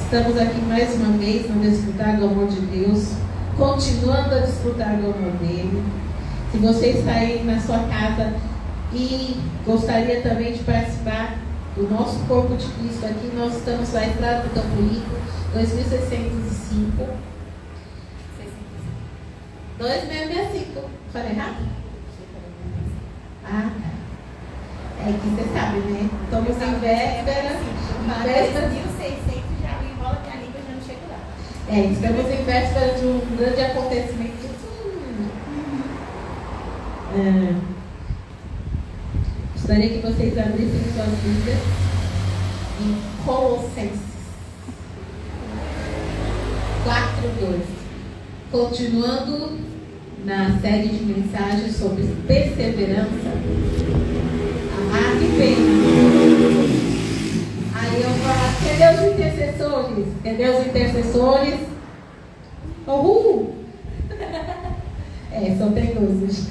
Estamos aqui mais uma vez no desfrutar do amor de Deus, continuando a desfrutar do amor dele. Se você está aí na sua casa e gostaria também de participar do nosso corpo de Cristo aqui, nós estamos lá na Estrada do Campo Rico, 2605. 2665. Falei errado? Ah, tá. É que você sabe, né? Estamos em véspera. Véspera de 1600 já enrola minha língua e já não chego lá. Estamos em véspera de um grande acontecimento. Gostaria que vocês abrissem suas Bíblias em Colossenses 4:2. Continuando na série de mensagens sobre perseverança. Ah, que pena. Aí eu falo, cadê os intercessores? Cadê os intercessores? Uhul! Só tem dois.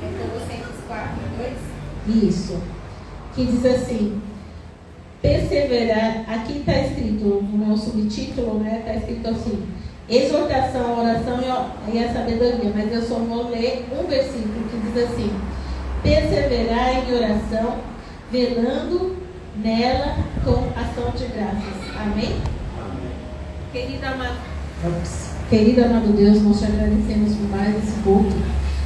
Colossenses 4:2. Isso. Que diz assim: perseverar. Aqui está escrito, no meu subtítulo, né? Está escrito assim: exortação, oração e a sabedoria. Mas eu só vou ler um versículo que diz assim: perseverar em oração, velando nela com ação de graças. Amém? Querido amado Deus, nós te agradecemos por mais esse culto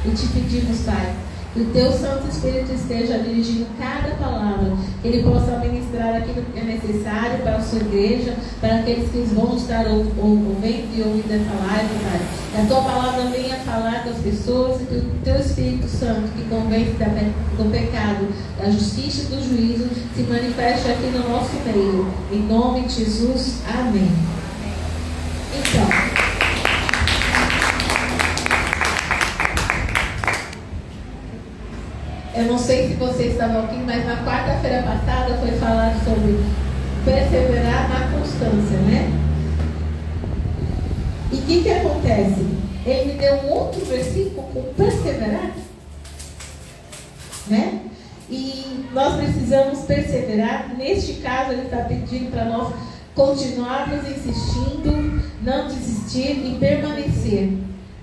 e te pedimos, Pai, que o Teu Santo Espírito esteja dirigindo cada palavra, que Ele possa ministrar aquilo que é necessário para a sua igreja, para aqueles que vão estar ouvindo e ouvindo essa live, Pai. Que a Tua palavra venha falar com as pessoas e que o Teu Espírito Santo, que convence do pecado, da justiça e do juízo, se manifeste aqui no nosso meio. Em nome de Jesus, amém. Então, eu não sei se você estava aqui, mas na quarta-feira passada foi falado sobre perseverar na constância, né? E o que acontece? Ele me deu um outro versículo com perseverar, né? E nós precisamos perseverar. Neste caso, ele está pedindo para nós continuarmos insistindo, não desistir e permanecer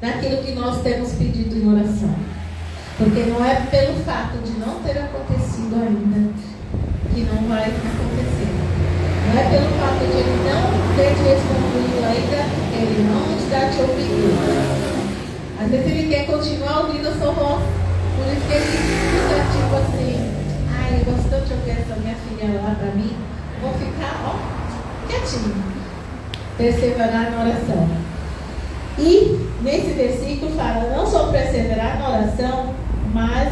naquilo que nós temos pedido em oração. Porque não é pelo fato de não ter acontecido ainda que não vai acontecer. Não é pelo fato de ele não ter te respondido ainda, ele não está te ouvindo. Às vezes ele quer continuar ouvindo a sua voz. Por isso que ele fica tipo assim: ai, eu gosto tanto de ouvir essa minha filha lá para mim, vou ficar, quietinho. Perseverar na oração. E nesse versículo fala não só perseverar na oração, mas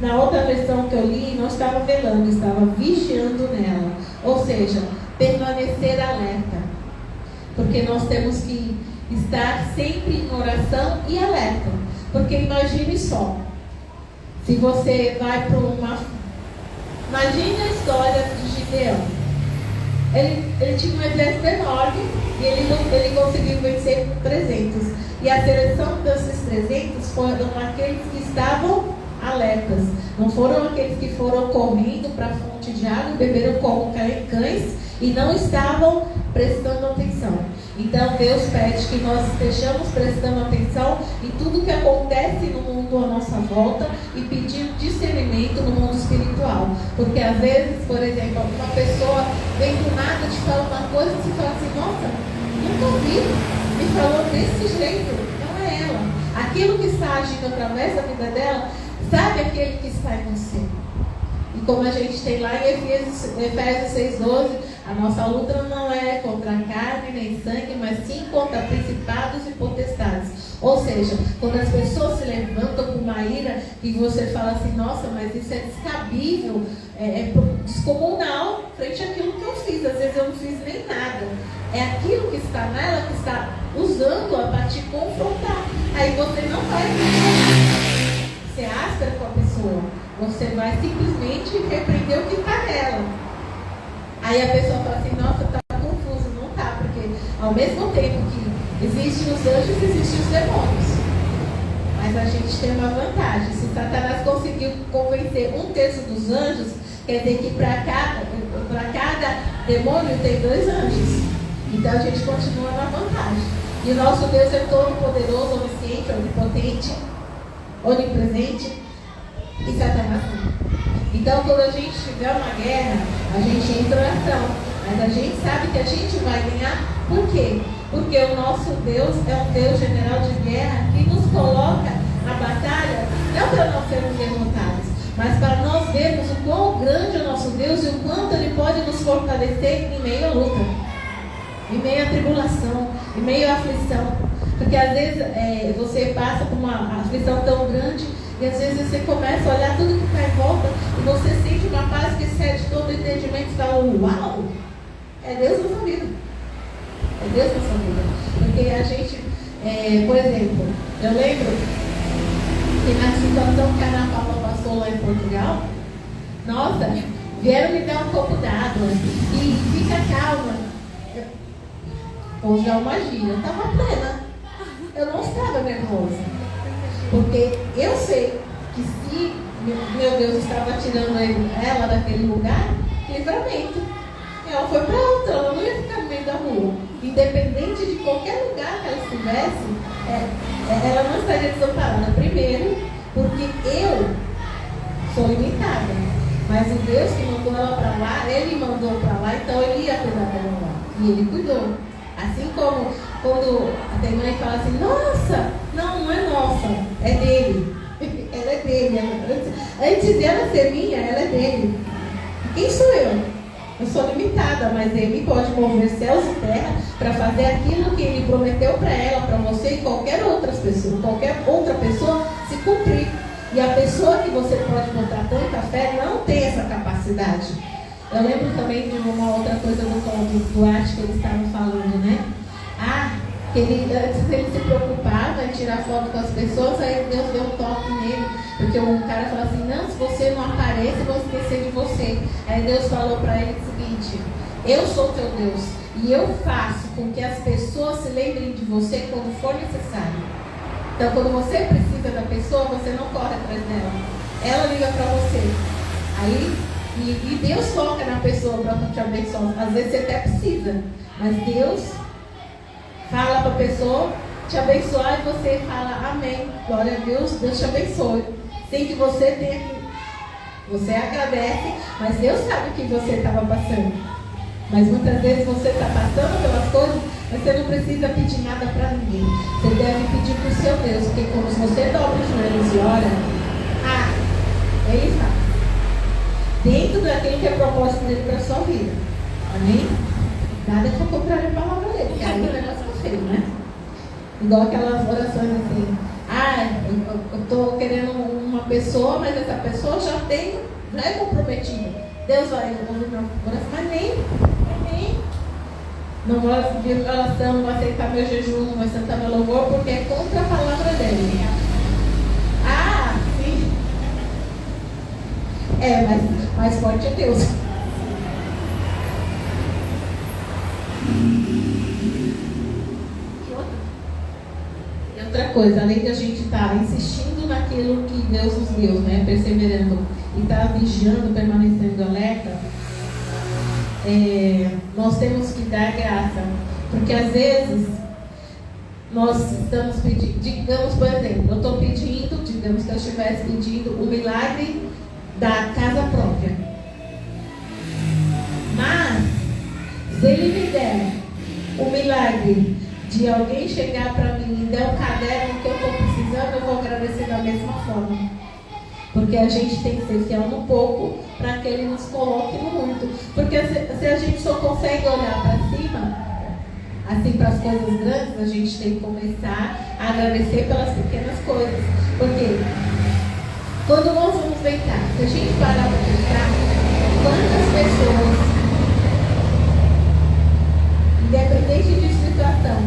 na outra versão que eu li, não estava velando, estava vigiando nela. Ou seja, permanecer alerta. Porque nós temos que estar sempre em oração e alerta. Porque imagine só, se você vai para uma... Imagine a história de Gideão. Ele tinha um exército enorme e ele conseguiu vencer 300. E a seleção desses 300 foram aqueles que estavam alertas. Não foram aqueles que foram correndo para a fonte de água e beberam como cães e não estavam prestando atenção. Então Deus pede que nós estejamos prestando atenção em tudo que acontece no mundo à nossa volta e pedindo discernimento no mundo espiritual. Porque às vezes, por exemplo, uma pessoa vem do nada te fala uma coisa e você fala assim: nossa, nunca ouvi, me falou desse jeito. Não é ela. Aquilo que está agindo através da vida dela, sabe aquele que está em você. E como a gente tem lá em Efésios 6:12, a nossa luta não é contra a carne nem sangue, mas sim contra principados e potestades. Ou seja, quando as pessoas se levantam com uma ira e você fala assim: nossa, mas isso é descabível, é descomunal frente àquilo que eu fiz. Às vezes eu não fiz nem nada. É aquilo que está nela que está usando-a para te confrontar. Aí você não vai ser áspera com a pessoa. Você vai simplesmente repreender o que está nela. Aí a pessoa fala assim: nossa, está confuso. Não está, porque ao mesmo tempo que existem os anjos, existem os demônios. Mas a gente tem uma vantagem. Se Satanás conseguiu convencer 1/3 dos anjos, quer dizer que para cada demônio tem 2 anjos. Então a gente continua na vantagem. E o nosso Deus é todo poderoso, onisciente, onipotente, onipresente e Satanás não. Então quando a gente tiver uma guerra, a gente entra em ação. Mas a gente sabe que a gente vai ganhar. Por quê? Porque o nosso Deus é um Deus general de guerra que nos coloca na batalha, não para nós sermos derrotados, mas para nós vermos o quão grande é o nosso Deus e o quanto Ele pode nos fortalecer em meio à luta, em meio à tribulação, em meio à aflição. Porque às vezes você passa por uma aflição tão grande e às vezes você começa a olhar tudo que está em volta e você sente uma paz que excede todo o entendimento e fala, uau, é Deus na sua vida. É Deus na sua vida. Porque a gente, por exemplo, eu lembro que na situação que a Ana Paula passou lá em Portugal, nossa, vieram me dar um copo d'água e fica calma. Hoje é uma magia, eu estava plena, eu não estava nervosa, porque eu sei que se meu Deus estava tirando ela daquele lugar, livramento, ela foi para outra, ela não ia ficar no meio da rua, independente de qualquer lugar que ela estivesse, ela não estaria desamparada. Primeiro, porque eu sou limitada, mas o Deus que mandou ela para lá, Ele mandou para lá, então Ele ia cuidar dela lá, e Ele cuidou. Assim como quando a mãe fala assim, nossa, não é nossa, é dele. Ela é dele. Antes de ela ser minha, ela é dele. Quem sou eu? Eu sou limitada, mas Ele pode mover céus e terra para fazer aquilo que Ele prometeu para ela, para você e qualquer outra pessoa se cumprir. E a pessoa que você pode botar tanta fé não tem essa capacidade. Eu lembro também de uma outra coisa do Duarte que eles estavam falando, né? Que antes ele se preocupava em tirar foto com as pessoas, aí Deus deu um toque nele, porque um cara falou assim, não, se você não aparecer, eu vou esquecer de você. Aí Deus falou para ele o seguinte, eu sou teu Deus, e eu faço com que as pessoas se lembrem de você quando for necessário. Então quando você precisa da pessoa, você não corre atrás dela, ela liga para você. Aí E Deus toca na pessoa para te abençoar. Às vezes você até precisa, mas Deus fala para a pessoa te abençoar e você fala amém, glória a Deus, Deus te abençoe. Sem que você tenha que. Você agradece, mas Deus sabe o que você estava passando. Mas muitas vezes você está passando pelas coisas, mas você não precisa pedir nada para ninguém. Você deve pedir para o seu Deus, porque quando você dobra os joelhos e ora, Ele faz. Dentro daquilo que é propósito dele para a sua vida. Amém? Nada que for contrário à palavra dele, porque aí o negócio é feio, né? Igual aquelas orações assim, eu estou querendo uma pessoa, mas essa pessoa já é comprometida. Deus vai ouvir minha oração, mas nem. Não vou pedir oração, não vou aceitar meu jejum, não vou aceitar meu louvor, porque é contra a palavra dele. Sim. Mas mais forte é Deus. E outra coisa, além de a gente estar insistindo naquilo que Deus nos deu, né? Perseverando e estar vigiando, permanecendo alerta, nós temos que dar graça. Porque às vezes nós estamos pedindo, digamos, por exemplo, eu estou pedindo, digamos que eu estivesse pedindo o milagre da casa própria. Mas, se Ele me der o milagre de alguém chegar para mim e der um caderno que eu estou precisando, eu vou agradecer da mesma forma. Porque a gente tem que ser fiel no pouco para que Ele nos coloque no muito. Porque se a gente só consegue olhar para cima, assim, para as coisas grandes, a gente tem que começar a agradecer pelas pequenas coisas. Porque quando nós vamos deitar, se a gente parar para pensar, quantas pessoas, independente de situação,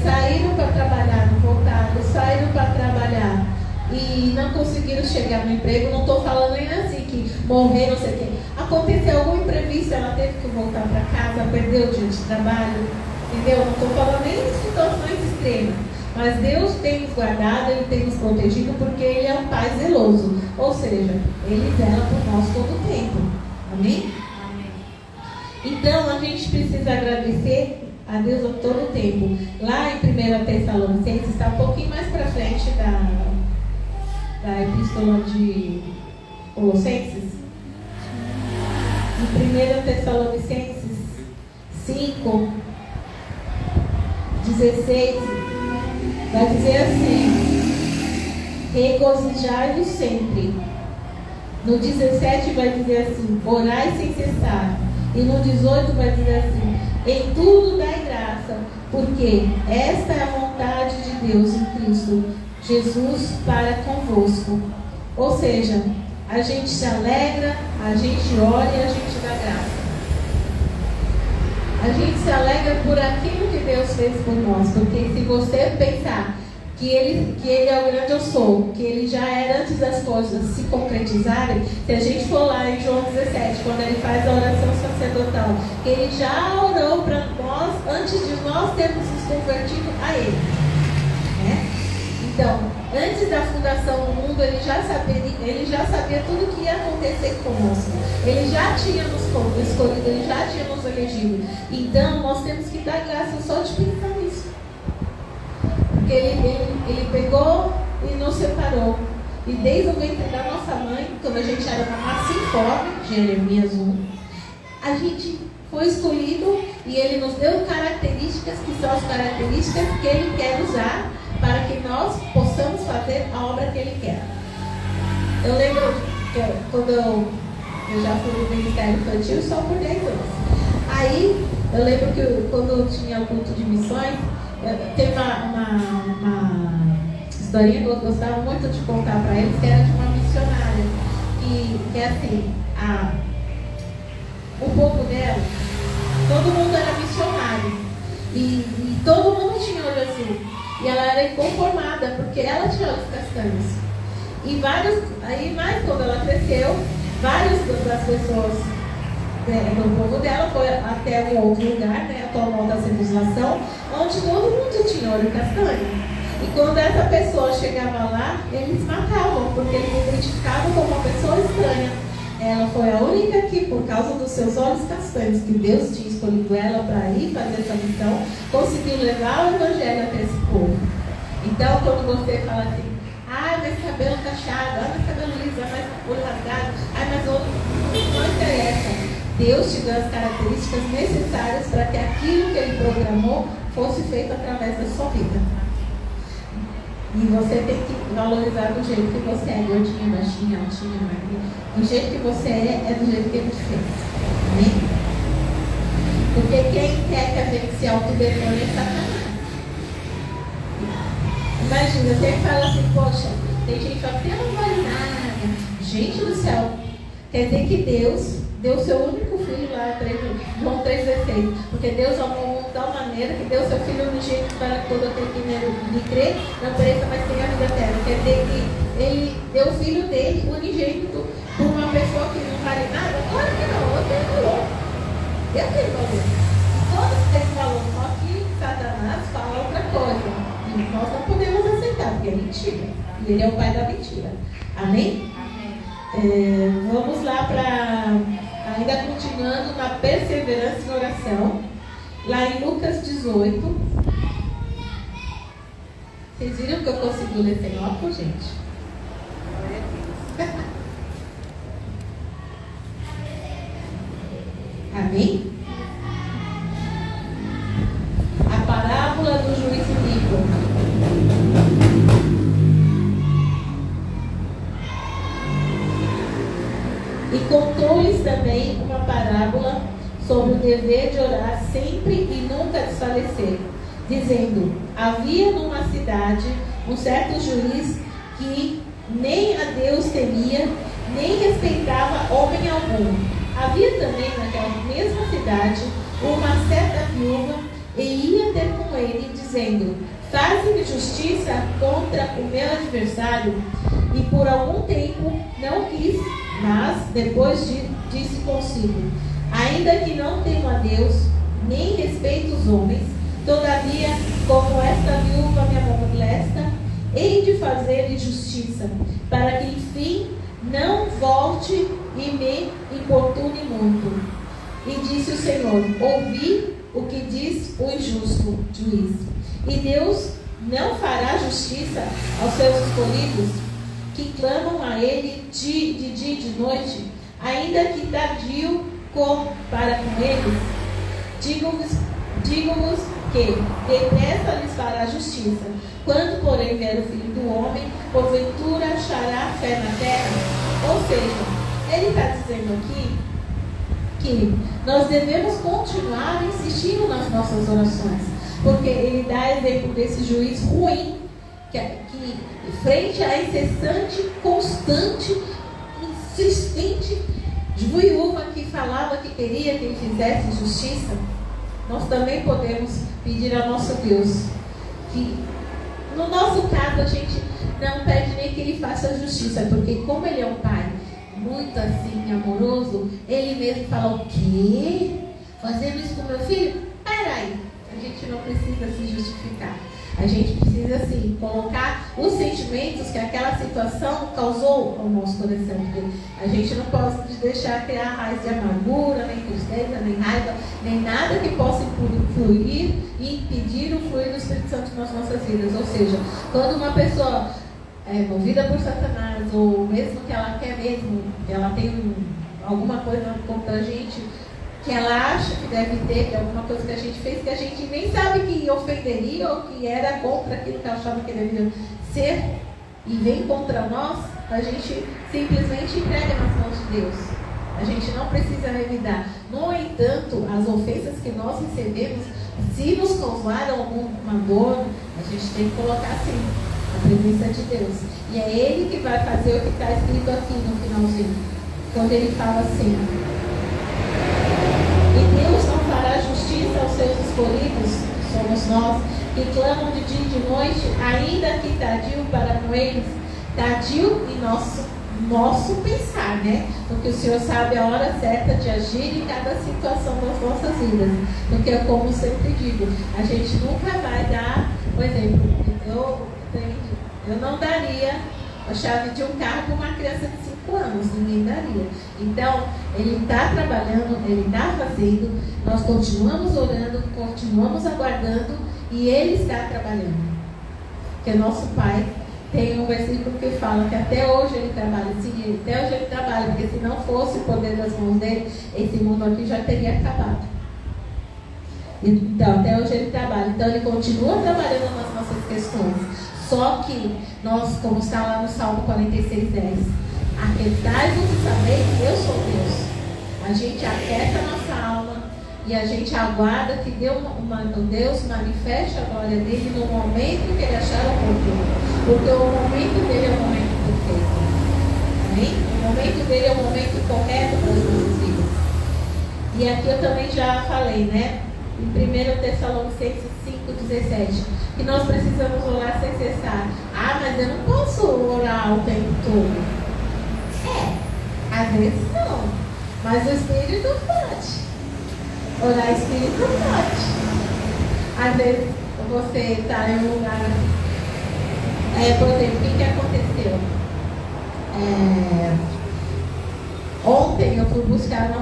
saíram para trabalhar, não voltaram, saíram para trabalhar e não conseguiram chegar no emprego. Não estou falando nem assim que morreram, não sei o quê. Aconteceu algum imprevisto, ela teve que voltar para casa, perdeu o dia de trabalho, entendeu? Não estou falando nem de situações extremas. Mas Deus tem nos guardado, Ele tem nos protegido, porque Ele é um Pai zeloso. Ou seja, Ele zela por nós todo o tempo. Amém? Amém. Então a gente precisa agradecer a Deus a todo tempo. Lá em 1 Tessalonicenses, está um pouquinho mais para frente da epístola de Colossenses. Em 1 Tessalonicenses 5, 16, vai dizer assim: regozijai-vos sempre. No 17 vai dizer assim: orai sem cessar. E no 18 vai dizer assim: em tudo dai graça, porque esta é a vontade de Deus em Cristo Jesus para convosco. Ou seja, a gente se alegra, a gente ora e a gente dá graça. A gente se alegra por aquilo que Deus fez por nós, porque se você pensar que ele é o grande eu sou, que ele já era antes das coisas se concretizarem, se a gente for lá em João 17, quando ele faz a oração sacerdotal, que ele já orou para nós antes de nós termos nos convertido a ele, né? Então, antes da fundação do mundo, ele já sabia tudo o que ia acontecer conosco. Ele já tinha nos escolhido, ele já tinha nos elegido. Então, nós temos que dar graça só de pensar nisso. Porque ele pegou e nos separou. E desde o ventre da nossa mãe, quando a gente era maciforme, Jeremias 1, a gente foi escolhido e ele nos deu características que são as características que ele quer usar para que nós possamos fazer a obra que ele quer. Eu lembro que quando eu já fui no Ministério Infantil só por 10 anos. Aí, eu lembro que quando eu tinha o culto de missões, tem uma historinha que eu gostava muito de contar para eles, que era de uma missionária, que é assim, o povo dela, todo mundo era missionário, e todo mundo tinha olho azul, e ela era inconformada, porque ela tinha olhos castanhos, e mais quando ela cresceu, várias das pessoas do povo dela foi até um outro lugar, né, atual da civilização, onde todo mundo tinha olho castanho. E quando essa pessoa chegava lá, eles matavam, porque eles identificavam como uma pessoa estranha. Ela foi a única que, por causa dos seus olhos castanhos, que Deus tinha escolhido ela para ir fazer essa missão, conseguiu levar o evangelho até esse povo. Então, quando você fala assim, mas cabelo cacheado, mas cabelo liso, mas olho rasgado, mas outro, não interessa. Deus te deu as características necessárias para que aquilo que Ele programou fosse feito através da sua vida. E você tem que valorizar do jeito que você é, gordinha, baixinha, altinha, magrinha. Do jeito que você é do jeito que Ele te fez. Amém? Porque quem quer que a gente se autodefone é Satanás. Imagina, você fala assim, poxa, tem gente que fala, você não vale nada. Gente do céu, quer dizer que Deus deu seu único filho lá, João 3,16. Porque Deus amou o mundo de tal maneira que deu seu filho unigênito para que todo aquele que nele crê não pereça, mas tenha a vida eterna. Quer dizer que Ele deu o filho dele unigênito por uma pessoa que não vale nada? Claro que não, eu tenho valor. Eu tenho valor. E todos têm valor, só que Satanás fala outra coisa. E nós não podemos aceitar, porque é mentira. E ele é o pai da mentira. Amém? Vamos lá para, ainda continuando na perseverança em oração, lá em Lucas 18. Vocês viram que eu consigo ler sem óculos, gente? Amém? A parábola do juízo iníquo. E contou-lhes também uma parábola sobre o dever de orar sempre e nunca desfalecer, dizendo: havia numa cidade um certo juiz que nem a Deus temia, nem respeitava homem algum. Havia também naquela mesma cidade uma certa viúva, e ia ter com ele, dizendo: faze-me justiça contra o meu adversário. E por algum tempo não quis, mas depois disse consigo: ainda que não temo a Deus, nem respeito os homens, todavia, como esta viúva me molesta, hei de fazer-lhe justiça, para que enfim não volte e me importune muito. E disse o Senhor: ouvi o que diz o injusto juiz. E Deus não fará justiça aos seus escolhidos, que clamam a Ele de dia e de noite, ainda que tardio para com eles? Digo-vos que depressa lhes fará justiça. Quando, porém, vier o Filho do Homem, porventura achará fé na terra? Ou seja, ele está dizendo aqui que nós devemos continuar insistindo nas nossas orações, porque ele dá exemplo desse juiz ruim, que frente à incessante, constante, insistente viúva que falava que queria que ele fizesse justiça, nós também podemos pedir ao nosso Deus que, no nosso caso, a gente não pede nem que ele faça justiça, porque como ele é um pai muito assim, amoroso, ele mesmo fala: o quê? Fazendo isso com meu filho? Peraí, a gente não precisa se justificar. A gente precisa, assim, colocar os sentimentos que aquela situação causou ao nosso coração. Porque a gente não pode deixar criar raiz de amargura, nem tristeza, nem raiva, nem nada que possa fluir e impedir o fluir do Espírito Santo nas nossas vidas. Ou seja, quando uma pessoa é movida por Satanás, ou mesmo que ela quer mesmo, ela tem alguma coisa contra a gente, que ela acha que deve ter, que é alguma coisa que a gente fez, que a gente nem sabe que ofenderia ou que era contra aquilo que ela achava que deveria ser, e vem contra nós, a gente simplesmente entrega nas mãos de Deus. A gente não precisa revidar. No entanto, as ofensas que nós recebemos, se nos causaram alguma dor, a gente tem que colocar assim, a presença de Deus. E é Ele que vai fazer o que está escrito aqui no finalzinho, quando Ele fala assim: e Deus não fará justiça aos seus escolhidos, que somos nós, que clamam de dia e de noite, ainda que tardio para com eles. Tardio em nosso pensar, né? Porque o Senhor sabe a hora certa de agir em cada situação das nossas vidas. Porque, como sempre digo, a gente nunca vai dar, por exemplo, eu não daria a chave de um carro para uma criança de 5 anos, ninguém daria. Então, Ele está trabalhando, Ele está fazendo, nós continuamos orando, continuamos aguardando, e Ele está trabalhando. Porque nosso Pai tem um versículo que fala que até hoje Ele trabalha. Sim, até hoje Ele trabalha, porque se não fosse o poder das mãos dele, esse mundo aqui já teria acabado. Então, até hoje Ele trabalha. Então, Ele continua trabalhando nas nossas questões. Só que nós, como está lá no Salmo 46:10, aquietai-vos e sabei que eu sou Deus. A gente aquieta a nossa alma e a gente aguarda que Deus manifeste a glória dele no momento que ele achar oportuno. Porque o momento dele é o momento perfeito. Amém? O momento dele é o momento correto para as nossas vidas. E aqui eu também já falei, né? Em 1 Tessalonicenses 5:17, que nós precisamos orar sem cessar. Ah, mas eu não posso orar o tempo todo. Às vezes não, mas o Espírito pode. Orar Espírito pode. Às vezes você está em um lugar, por exemplo, o que aconteceu? Ontem eu fui buscar no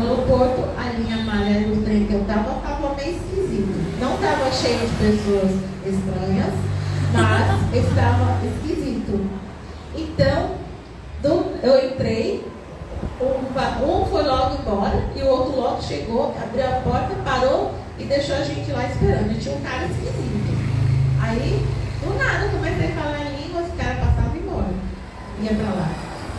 aeroporto a linha amarela do trem que eu estava meio esquisito. Não estava cheio de pessoas estranhas, mas estava esquisito. Então, eu entrei, um foi logo embora e o outro logo chegou, abriu a porta, parou e deixou a gente lá esperando. E tinha um cara esquisito. Aí, do nada, eu comecei a falar em línguas, o cara passava embora. Ia pra lá.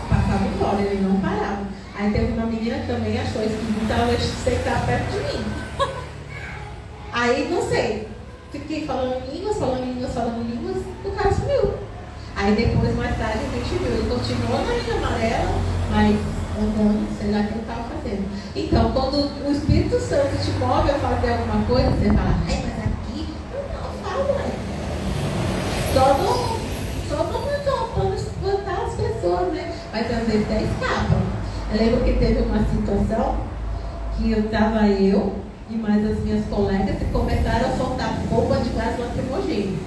Passava embora, ele não parava. Aí teve uma menina que também achou esquisito, ela veio sentar perto de mim. Aí, não sei, fiquei falando em línguas, o cara sumiu. Aí depois, mais tarde, a gente viu, ele continuou na linha amarela, mas andando, sei lá o que ele estava fazendo. Então, quando o Espírito Santo te move a fazer alguma coisa, você fala: ai, mas aqui, não fala, só não espantar as pessoas, né? Mas às vezes até escapam. Eu lembro que teve uma situação que estava eu e mais as minhas colegas e começaram a soltar bomba de gás lacrimogêneo.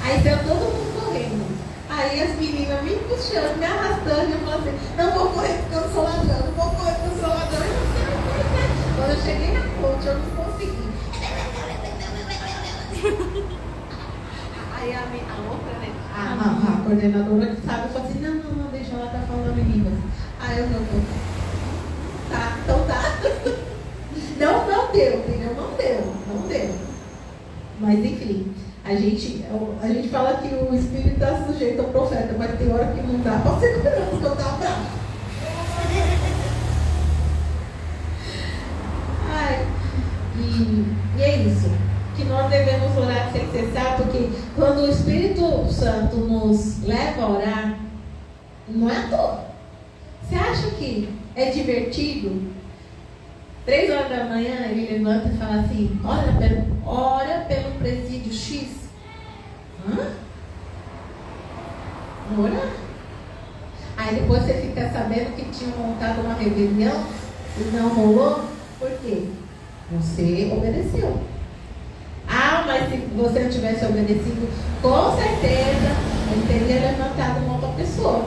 Aí saiu todo mundo correndo. Aí as meninas me puxando, me arrastando, e eu falei assim: não vou correr porque eu sou ladrão, não vou correr porque eu sou ladrão. E você não corre, cheguei na ponte, eu não consegui. Aí a outra, né? A coordenadora que sabe, falou assim, não, deixa ela tá falando em línguas. Aí eu não. Tá, então tá. Não deu, entendeu? Não deu. Mas enfim, a gente fala que o Espírito está sujeito ao profeta, mas tem hora que não dá para segurar, porque eu tava bravo. E é isso, que nós devemos orar sem cessar, porque quando o Espírito Santo nos leva a orar, não é à toa. Você acha que é divertido? 3 horas da manhã ele levanta e fala assim, ora pelo presídio X. Ora? Aí depois você fica sabendo que tinha montado uma rebelião e não rolou. Por quê? Você obedeceu. Mas se você não tivesse obedecido, com certeza ele teria levantado uma outra pessoa.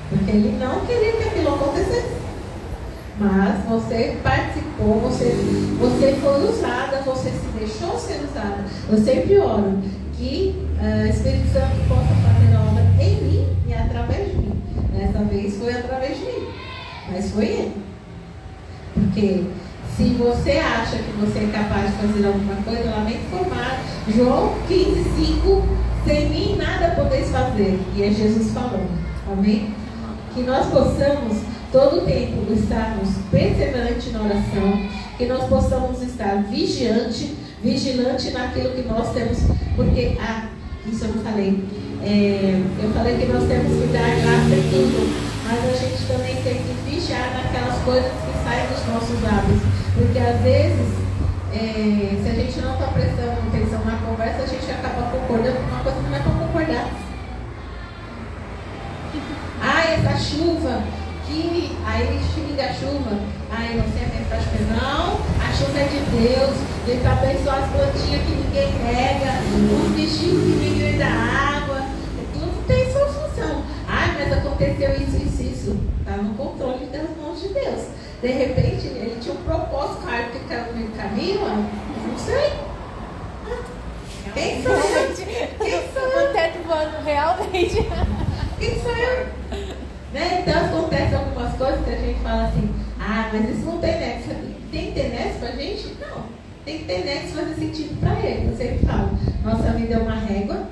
Porque ele não queria que aquilo acontecesse. Mas você participou, você foi usada, você se deixou ser usada. Eu sempre oro que o Espírito Santo possa fazer a obra em mim e através de mim. Dessa vez foi através de mim, mas foi ele. Porque se você acha que você é capaz de fazer alguma coisa, lamento informar, João 15:5, sem mim nada podeis fazer. E é Jesus falando. Amém? Que nós possamos todo o tempo estarmos perseverantes na oração, que nós possamos estar vigilante naquilo que nós temos, porque, isso eu não falei, eu falei que nós temos que dar graça em tudo, mas a gente também tem que vigiar naquelas coisas que saem dos nossos lábios, porque às vezes, se a gente não está prestando atenção na conversa, a gente acaba concordando com uma coisa que não é para concordar. Essa chuva, aí xinga a chuva, aí você é fantástico. Não, a chuva é de Deus, ele está abençoando as plantinhas que ninguém rega, os bichinhos que ninguém dá água, tudo tem sua função. Mas aconteceu isso, está no controle das mãos de Deus. De repente, ele tinha um propósito, claro, que caiu no meio do caminho, não sei. Quem sou eu? O teto voando realmente. Quem sou eu? Né? Então acontecem algumas coisas que a gente fala assim, mas isso não tem nexo. Tem que ter nexo pra gente? Não. Tem que ter nexo fazer sentido pra ele. Eu sempre falo, nossa vida é uma régua,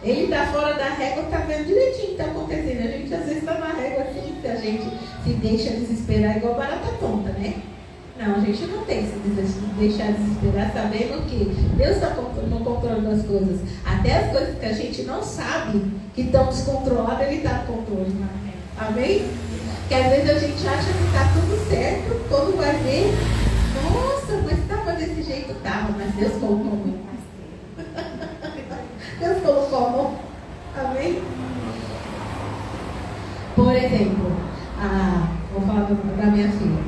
ele tá fora da régua, tá vendo direitinho o que tá acontecendo. A gente às vezes tá na régua assim, que a gente se deixa desesperar igual barata tonta, né? Não, a gente não tem que se deixar desesperar sabendo que Deus está no controle das coisas. Até as coisas que a gente não sabe que estão descontroladas, ele está no controle. Amém? Que às vezes a gente acha que está tudo certo, quando vai ver, nossa, mas estava desse jeito, estava, mas Deus colocou a mão. Deus colocou a mão. Amém? Por exemplo, vou falar da minha filha.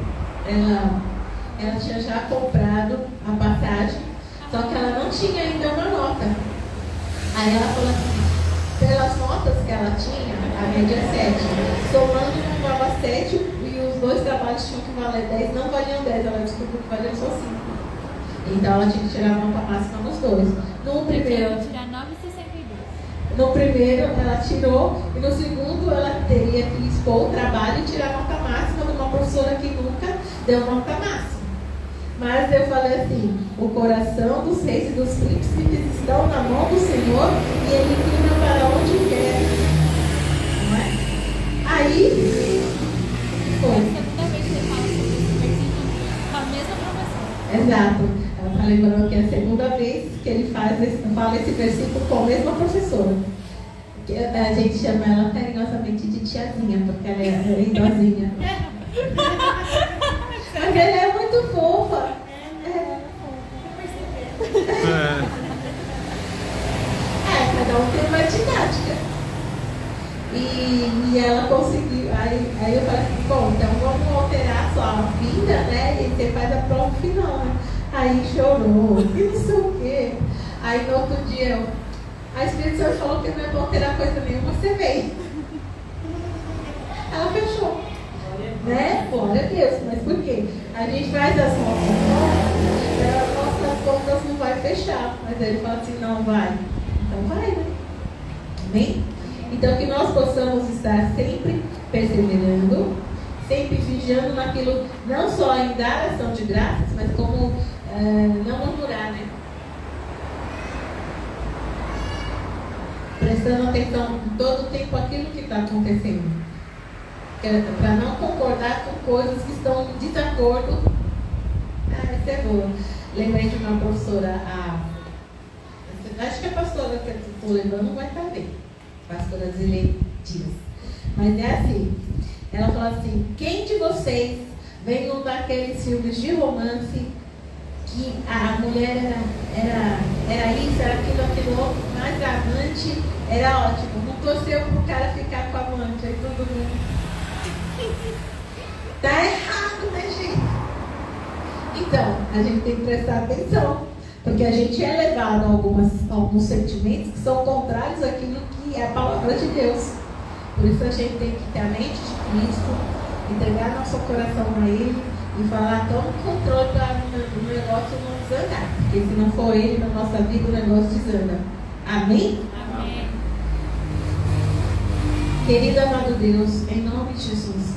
Ela tinha já comprado a passagem, só que ela não tinha ainda uma nota. Aí ela falou assim, pelas notas que ela tinha, a média é 7. Somando não dava 7 e os 2 trabalhos tinham que valer 10, não valiam 10, ela descobriu que valiam só 5. Então ela tinha que tirar a nota máxima nos 2. No primeiro, tirar 9,62. No primeiro ela tirou e no segundo ela teria que expor o trabalho e tirar a nota máxima de uma professora que nunca deu nota máxima. Mas eu falei assim, o coração dos reis e dos príncipes estão na mão do Senhor e Ele inclina para onde quer. Não é? Aí, foi. É a segunda vez que você fala sobre esse versículo com a mesma professora. Exato. Ela está lembrando que é a segunda vez que ele fala esse versículo com a mesma professora. A gente chama ela carinhosamente de tiazinha, porque ela é idosinha. Mas ela é muito fofa. Cada um tem uma didática. E ela conseguiu. Aí eu falei assim, bom, então vamos alterar a sua vida, né? E você faz a prova final. Né? Aí chorou, e não sei o quê. Aí no outro dia, a Espírito Santo falou que não é bom alterar coisa nenhuma, você veio. Ela fechou. Né? Glória a Deus, mas por quê? A gente faz as notas deixar. Mas ele fala assim, não, vai. Então vai, né? Amém? Então que nós possamos estar sempre perseverando, sempre vigiando naquilo, não só em dar ação de graças, mas como não murmurar, né? Prestando atenção em todo o tempo aquilo que está acontecendo. Para não concordar com coisas que estão em desacordo. Essa é boa. Lembrei de uma professora, acho que a pastora que eu estou lembrando vai estar bem. Pastora Zilene Dias. Mas é assim, ela fala assim, quem de vocês vem um daqueles filmes de romance que a mulher era isso, era aquilo outro, mas a amante era ótimo. Não torceu pro cara ficar com a amante, aí todo mundo. Tá errado, né, gente? Então, a gente tem que prestar atenção, porque a gente é levado a alguns sentimentos que são contrários àquilo que é a palavra de Deus. Por isso a gente tem que ter a mente de Cristo, entregar nosso coração a Ele e falar, toma o controle para o negócio não desandar. Porque se não for Ele na nossa vida, o negócio desanda. Amém? Amém. Querido amado Deus, em nome de Jesus,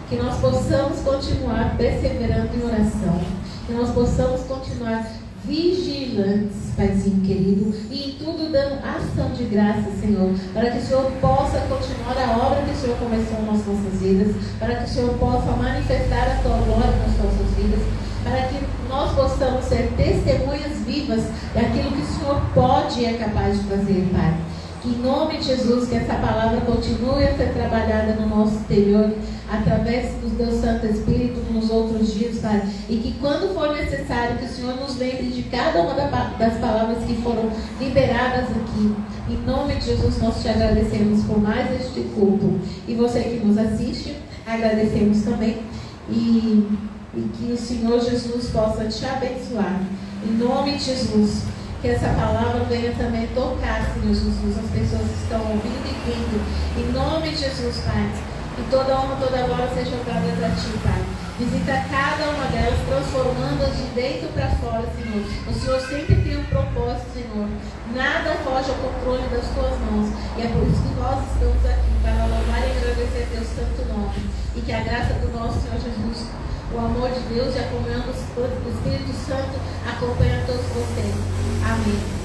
que nós possamos continuar perseverando em oração, que nós possamos continuar vigilantes, Paizinho querido, e em tudo dando ação de graça, Senhor, para que o Senhor possa continuar a obra que o Senhor começou nas nossas vidas, para que o Senhor possa manifestar a Tua glória nas nossas vidas, para que nós possamos ser testemunhas vivas daquilo que o Senhor pode e é capaz de fazer, Pai. Que em nome de Jesus, que essa palavra continue a ser trabalhada no nosso interior, através do Deus Santo Espírito nos outros dias, Pai. E que quando for necessário, que o Senhor nos lembre de cada uma das palavras que foram liberadas aqui. Em nome de Jesus, nós te agradecemos por mais este culto. E você que nos assiste, agradecemos também. E que o Senhor Jesus possa te abençoar. Em nome de Jesus. Que essa palavra venha também tocar, Senhor Jesus, as pessoas que estão ouvindo e vindo. Em nome de Jesus, Pai. Que toda honra, toda glória sejam dadas a Ti, Pai. Visita cada uma delas, transformando-as de dentro para fora, Senhor. O Senhor sempre tem um propósito, Senhor. Nada foge ao controle das Tuas mãos. E é por isso que nós estamos aqui, para louvar e agradecer a Deus santo nome. E que a graça do nosso Senhor Jesus, o amor de Deus e a comunhão do Espírito Santo acompanhe a todos vocês. Amém.